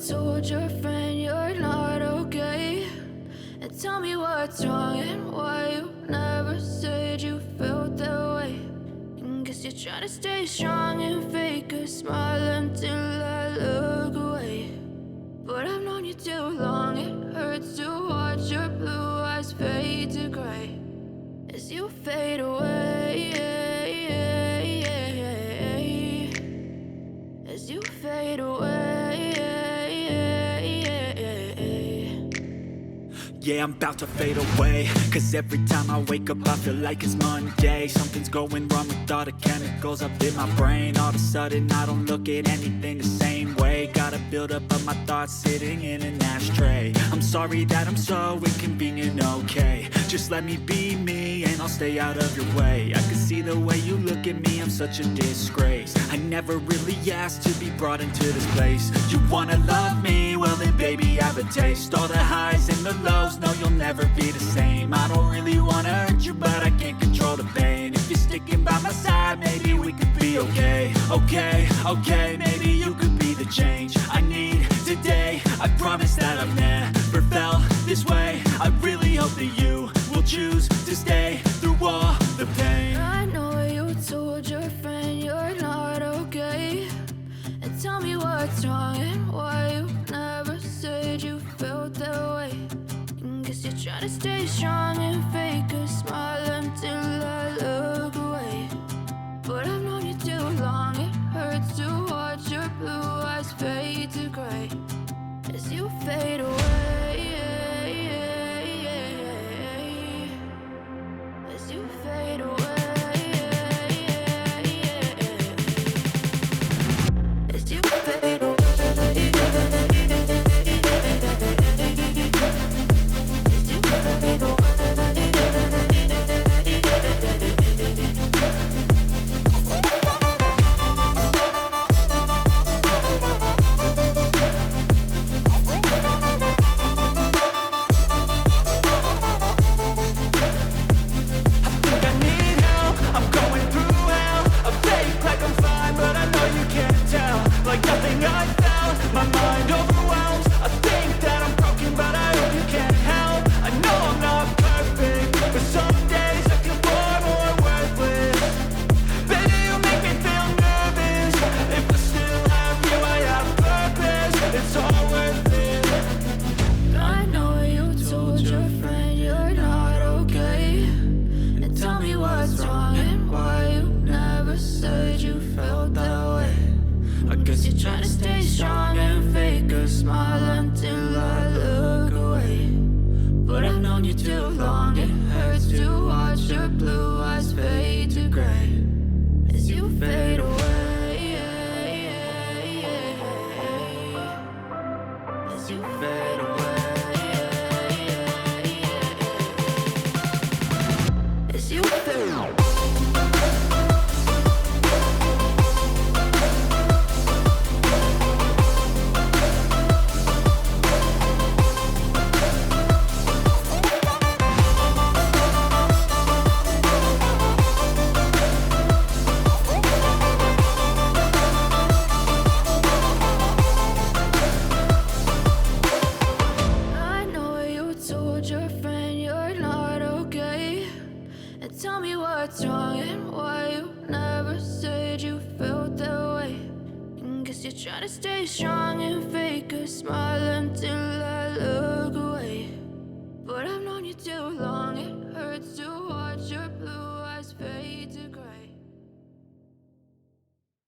told your friend you're not okay? And tell me what's wrong and why you never said you felt that way. And guess you're trying to stay strong and fake a smile until I look away. But I've known you too long, it hurts to watch your blue eyes fade to gray as you fade away, as you fade away. Yeah, I'm about to fade away, cause every time I wake up I feel like it's Monday. Something's going wrong with all the chemicals up in my brain. All of a sudden I don't look at anything the same way. Got a buildup of my thoughts sitting in an ashtray. I'm sorry that I'm so inconvenient, okay? Just let me be me and I'll stay out of your way. I can see the way you look at me, I'm such a disgrace. I never really asked to be brought into this place. You wanna love me? Well then baby, have a taste. All the highs and the lows, no, you'll never be the same. I don't really wanna hurt you, but I can't control the pain. If you're sticking by my side, maybe we could be okay. Okay, maybe you could be the change I need today. I promise that I've never felt this way. I really hope that you will choose to stay through all the pain. I know you told your friend you're not okay. And tell me what's wrong and why you never said you felt that way. Guess you're trying to stay strong and fake a smile until I look away. But I've known you too long, it hurts to watch your blue eyes fade to gray as you fade away, as you fade away, as you fade away. Trying to stay strong and fake a smile until I look away. But I've known you too long, it hurts to watch your blue eyes fade.